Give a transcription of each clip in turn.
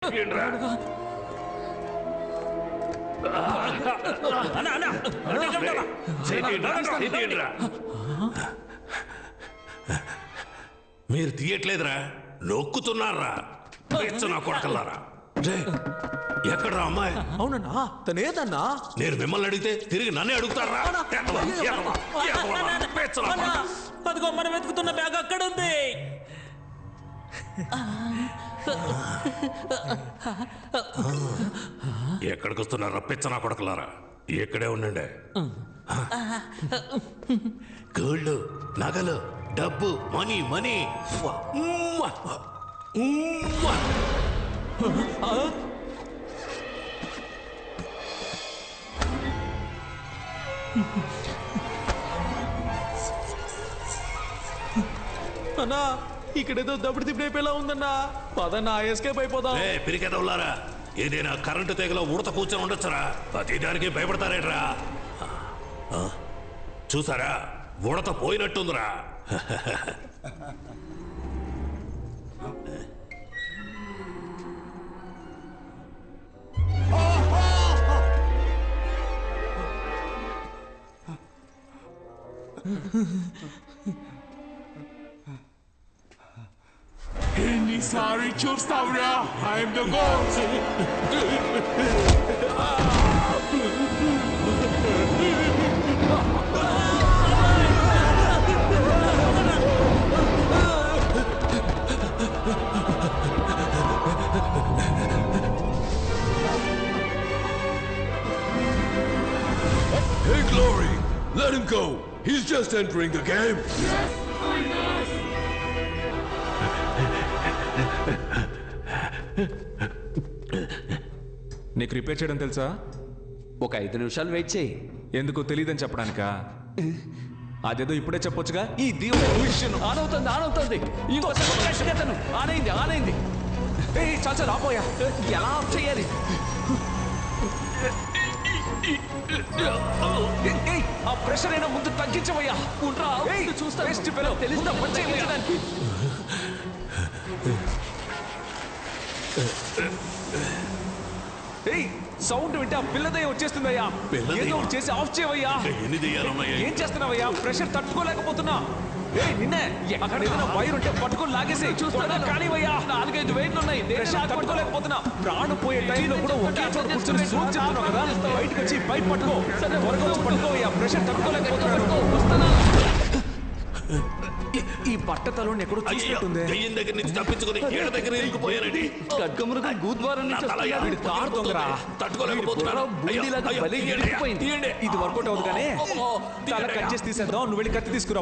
మీరు తీయట్లేదురా, నొక్కుతున్నారా? నా కొడకల్లారా, ఎక్కడ్రా అమ్మాయి? అవునన్నా, తనేదన్నా? నేను మిమ్మల్ని అడిగితే తిరిగి నన్నే అడుగుతారా? అదిగో మనం వెతుకుతున్న బ్యాగ్ అక్కడ ఉంది. ఎక్కడికి వస్తున్నారా పిచ్చనా కొడకలారా? ఎక్కడే ఉండండి. గోల్డ్, నగలు, డబ్బు, మనీ మనీ. అన్నా, ఇక్కడేదో దప్పుడు తిప్పిపోయేలా ఉందన్నా. పదన్నా, ఎస్కేప్ అయిపోదాం. పిరికెదవులారా, ఏదైనా కరెంటు తెగలో ఉడత కూర్చొని ఉండొచ్చురా. ప్రతి దానికి భయపడతారేట్రా? చూసారా, ఉడత పోయినట్టుందిరా. ఎన్నిసారి చూస్తావురా? I'm the god. Hey Glory, let him go. He's just entering the game. Yes, I know. నీకు రిపేర్ చేయడం తెలుసా? ఒక 5 నిమిషాలు వెయిట్ చేయి. ఎందుకు తెలియదని చెప్పడానికా? అదేదో ఇప్పుడే చెప్పొచ్చుగా. ఈ దీవుడు ఆనవుతుంది. ఇంకోసారి ఆనైంది. చాలు రాపోయా, ఎలా ఆఫ్ చేయాలి? ఆ ప్రెషర్ అయినా ముందు తగ్గించవయ్యా. చూస్తా తెలుస్తా పనిచేయడానికి. సౌండ్ వింటే ఆ పిల్లదయ్య వచ్చేస్తుందయ్యా. ఏదో చేసి ఆఫ్ చేయవయ్యా. ఏం చేస్తున్నావయ్యా? ప్రెషర్ తట్టుకోలేకపోతున్నా. నిన్నే అక్కడ ఏదైనా వైర్ ఉంటే పట్టుకొని లాగేసి చూస్తున్నా. కానివయ్యా, 4-5 వైర్లు ఉన్నాయి. ప్రెషర్ తట్టుకోలేకపోతున్నా. ప్రాణం పోయే టైంలో కూడా ఒకే చోట కూర్చొని సూట్ చేస్తున్నావు కదా. బయటకు వచ్చి బయట పట్టుకో. త్వరగా వచ్చి పట్టుకోవయ్యా. ప్రెషర్ తట్టుకోలేకపోతున్నాను. ఈ బట్టతలో ఎక్కడో చూసినట్టుంది. దగ్గర నుంచి తప్పించుకుని ఏడ దగ్గర ఇరుక్కుపోయానండి. ఖడ్గమృగం గూద్వారం నుంచి కారు దొంగరా. తట్టుకోలేకపోతున్నాను. ఇది వర్కౌట్ అవుతుంది కానీ తల కట్ చేసి తీసేద్దాం. నువ్వు వెళ్ళి కత్తి తీసుకురా.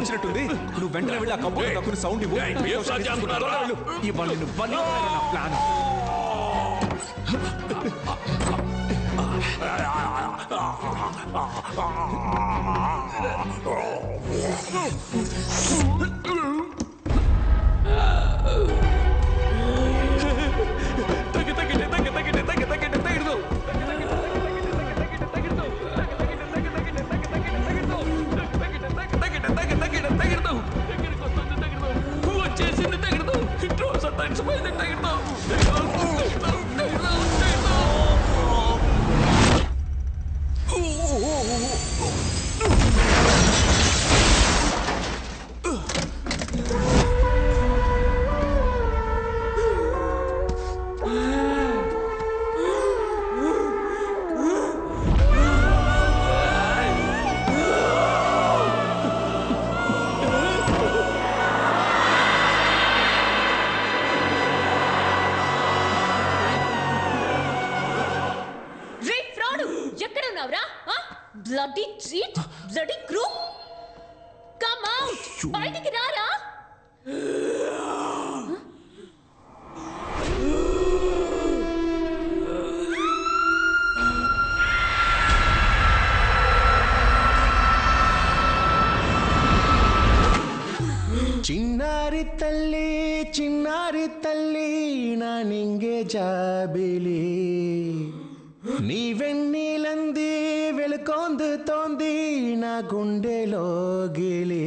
వచ్చినట్టుంది. నువ్వు వెంటనే వెళ్ళి ఆ కంపౌండ్ తక్కువ సౌండ్ ఇవ్వు. ఇవాళ plan. Bloody cheat! Bloody crook! Come out! బయటికి రారా? చిన్నారి తల్లి నా నింగే జాబిలి ನೀವೆಣ್ಣೀಲಂದಿ ಬೆಳ್ಕೊಂದು ತೊಂದಿ ನಾ గుండెలో గిలి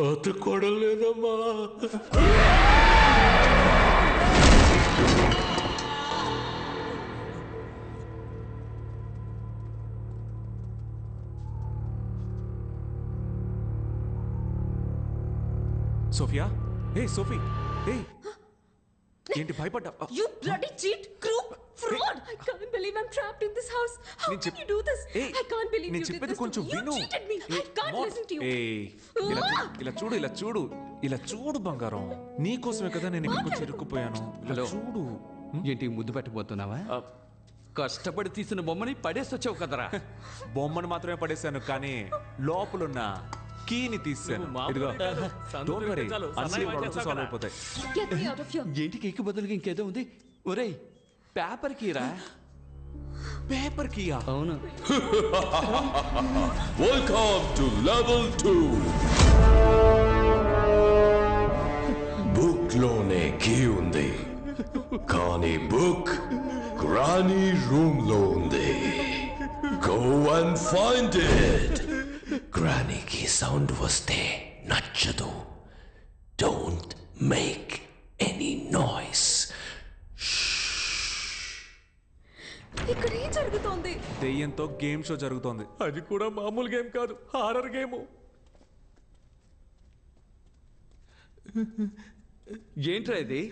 అతుక్కోవడం లేదమ్మా. సోఫియా ఏ సోఫీ ఏ ఏంటి భయపడ్డా You bloody cheat, crook, fraud! I can't believe I'm trapped in this house. How నేను can you do this? I can't believe నేను you did చెప్పేది this to కొంచెం me. You విను cheated me. I can't listen to you. ఇలా చూడు బంగారం నీకోసమే కదా నేను ఇక్కడికి వచ్చి ఇరుక్కుపోయాను. ఇలా చూడు. ఏంటి ముద్దు పెట్టబోతున్నావా? కష్టపడి తీసిన బొమ్మని పడేసొచ్చావు కదరా. బొమ్మను మాత్రమే పడేశాను కానీ లోపలున్న కీని తీసాను. ఇదిగో డోంట్ వరీ, అన్ని ప్రాబ్లమ్స్ సాల్వ్ అయిపోతాయి. Get me out of here. ఏంటి కేక్ బదులుగా ఇంకేదో ఉంది? ఒరేయ్ పేపర్ కీరా. Paper Kia? అవును. Welcome to level 2. బుక్ లోనే కీ ఉంది కానీ బుక్ గ్రానీ రూమ్ లో ఉంది. Go and find it. గ్రానీకి సౌండ్ వస్తే నచ్చదు. Don't make any noise. ఇక్కడ ఏం జరుగుతోంది? దెయ్యంతో గేమ్ షో జరుగుతోంది. అది కూడా మామూలు గేమ్ కాదు, హారర్ గేమ్. ఏంట్రా ఇది?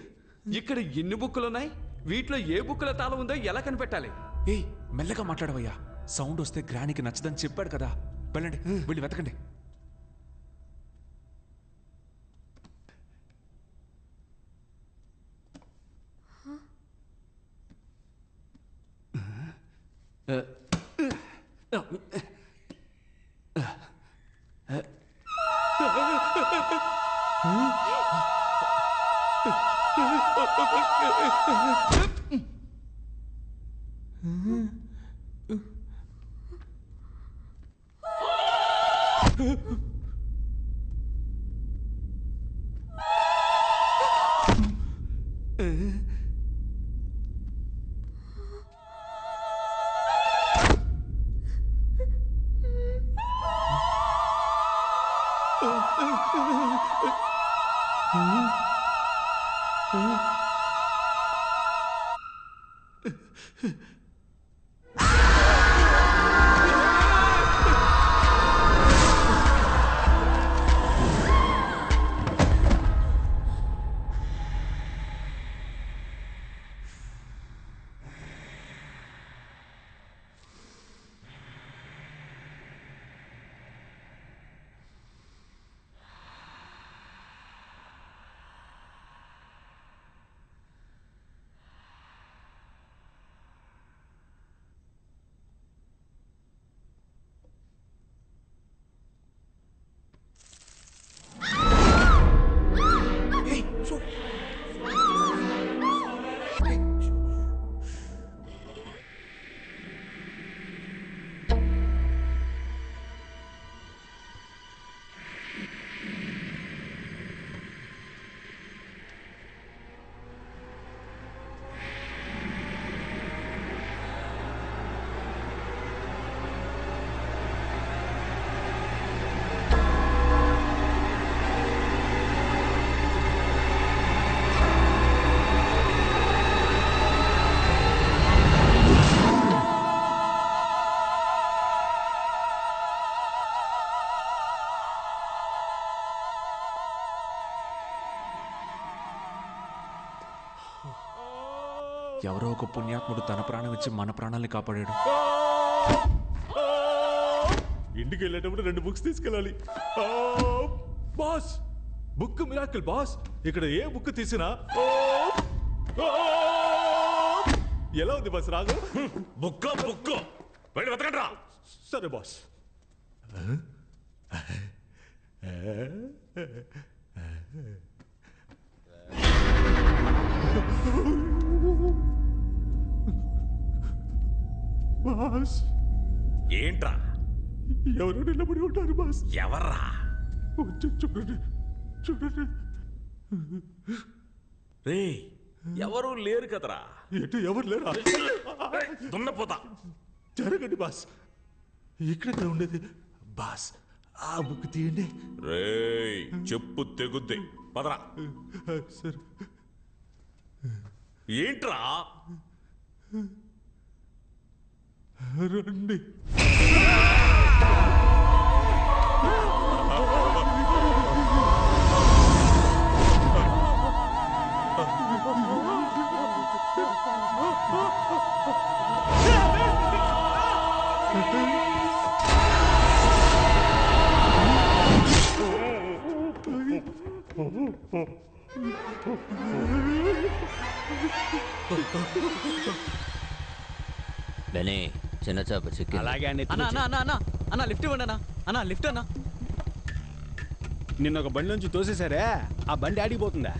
ఇక్కడ ఎన్ని బుక్కులు ఉన్నాయి? వీటిలో ఏ బుక్కుల తాళం ఉందో ఎలా కనిపెట్టాలి? ఏయ్ మెల్లగా మాట్లాడవయ్యా, సౌండ్ వస్తే గ్రానీకి నచ్చదని చెప్పాడు కదా. వెళ్ళండి, వెళ్ళి వెతకండి. ఎవరో ఒక పుణ్యాత్ముడు తన ప్రాణం ఇచ్చి మన ప్రాణాల్ని కాపాడాడు. ఇంటికి వెళ్ళేటప్పుడు 2 బుక్స్ తీసుకెళ్ళాలి. Boss, book miracle boss. ఇక్కడ ఏ బుక్ తీసినా ఎలా ఉంది బాస్ రాగు? బుక్ వెళ్ళి వెతకండ్రా. సరే బాస్. బాస్ ఏంట్రా? ఎవరు నిలబడి ఉంటారు బాస్? ఎవర్రా? వచ్చి చూడండి చూడండి. రే ఎవరు లేరు కదరా. ఎటు ఎవరు లేరా? దున్నపోతా. జరగండి బాస్, ఇక్కడ ఉండేది బాస్. ఆ బుక్ తీయండి. రేయ్ చెప్పు తెగుద్ది. పదరా. సార్ ఏంట్రా? రండి. బెనీ చిన్న చేప చిక్కి. అలాగే అన్న లిఫ్ట్ ఇవ్వండి అన్న లిఫ్ట్ అన్న. నిన్న ఒక బండి నుంచి తోసేశారే, ఆ బండి ఆడిపోతుందా?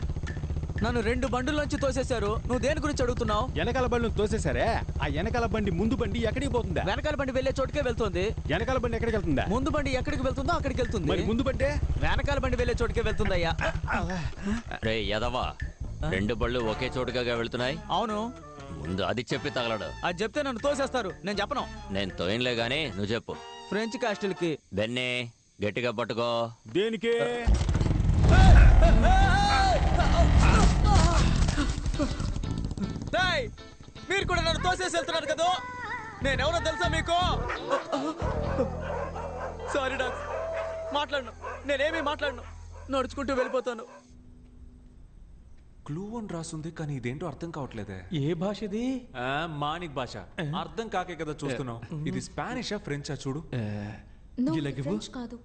నన్ను 2 బండుల్లోంచి తోసేశారు. నువ్వు దేని గురించి అడుగుతున్నావు? వెనకాల బండి తోసేశారే, ఆ వెనకాల బండి ముందు బండి ఎక్కడికి పోతుందా? వెనకాల బండి వెళ్లే చోటుకే వెళ్తుంది. వెనకాల బండి ఎక్కడికి వెళ్తుందా? ముందు బండి ఎక్కడికి వెళ్తుందో అక్కడికి వెళ్తుంది. మరి ముందు బండి వెనకాల బండి వెళ్లే చోటుకే వెళ్తుందయ్యా. రే యదవా, 2 బళ్ళు ఒకే చోటుగా వెళ్తున్నాయి. అవును. ముందు అది చెప్పి తగలడు. అది చెప్తే నన్ను తోసేస్తారు. నేను చెప్పను. నేను తోయనులే గానీ నువ్వు చెప్పు. ఫ్రెంచ్ కాస్టిల్ కి. బెన్నీ గట్టిగా పట్టుకో. దేనికి? మీరు కూడా నన్ను తోసేసి వెళ్తున్నారు కదా. నేనెవరో తెలుసా మీకు? సారీ డాక్స్, మాట్లాడను. నేనేమీ మాట్లాడను. నడుచుకుంటూ వెళ్ళిపోతాను. క్లూ అని రాస్తుంది, కానీ ఇదేంటో అర్థం కావట్లేదే. ఏ భాష ఇది? మానిక్ భాష. అర్థం కాకే కదా చూస్తున్నావు. ఇది స్పానిషా ఫ్రెంచా చూడు. ఫ్రెంచ్ కాదు.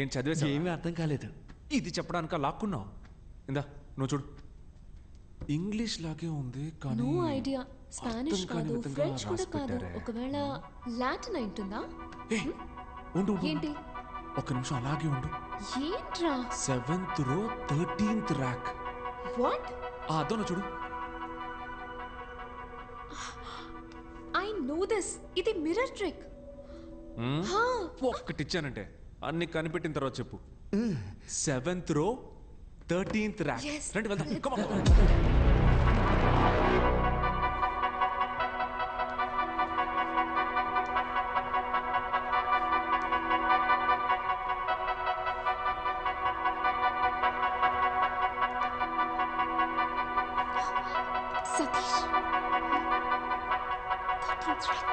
ఏం చదివేసా? ఏమీ అర్థం కాలేదు. ఇది చెప్పడానికి లాక్కున్నావు. ఇందా నువ్వు చూడు. ఇంగ్లీష్ లాగే ఉంది కానీ నో ఐడియా. స్పానిష్ కాదు, ఫ్రెంచ్ కూడా కాదు. ఒకవేళ లాటిన్ అయింటుందా? ఉండు ఏంటి? ఒక నిమిషం అలాగే ఉండు. ఏంట్రా? 7th row 13th rack. What? ఆ అద్దం చూడు. I know this. ఇది మిర్రర్ ట్రిక్. ఒక్కటిచ్చానంటే అన్ని కనిపెట్టిన తర్వాత చెప్పు. 7th row 13th rack. Yes. రండి వెళ్దాం. Come on. Satish. 13th rack.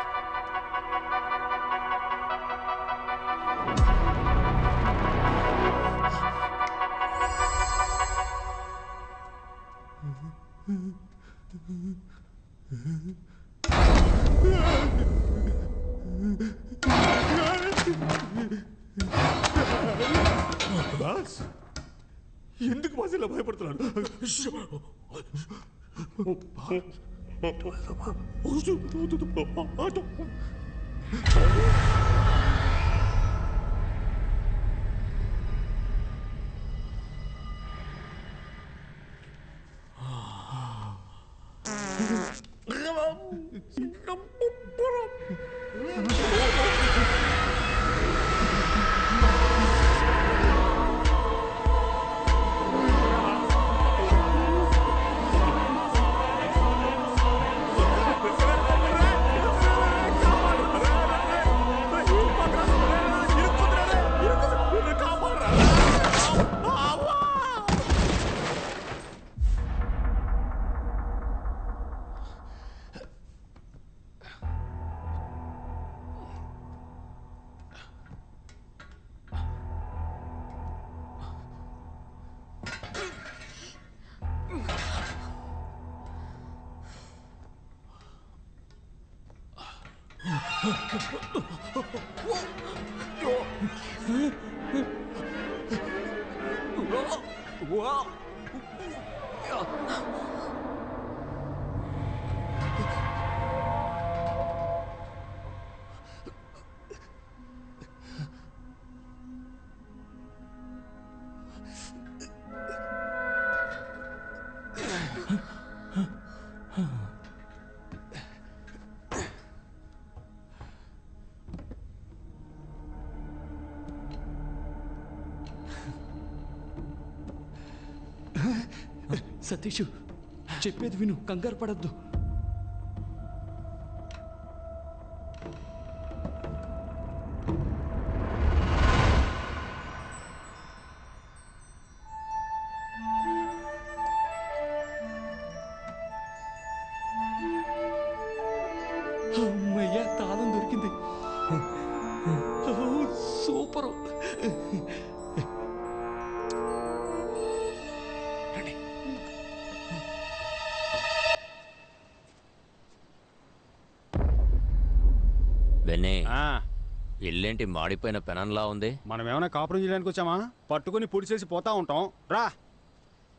Boss, ఎందుకు బాస్ ఇలా భయపడుతున్నాడు? సతీష్ చెప్పేది విను, కంగారు పడద్దు. అమ్మయ్యా, తాళం దొరికింది. సూపరు. బెన్నీ, ఇల్లేంటి మాడిపోయిన పెనంలా ఉంది? మనం ఏమైనా కాపురం చేయడానికి వచ్చామా? పట్టుకుని పొడి చేసి పోతా ఉంటాం. రా.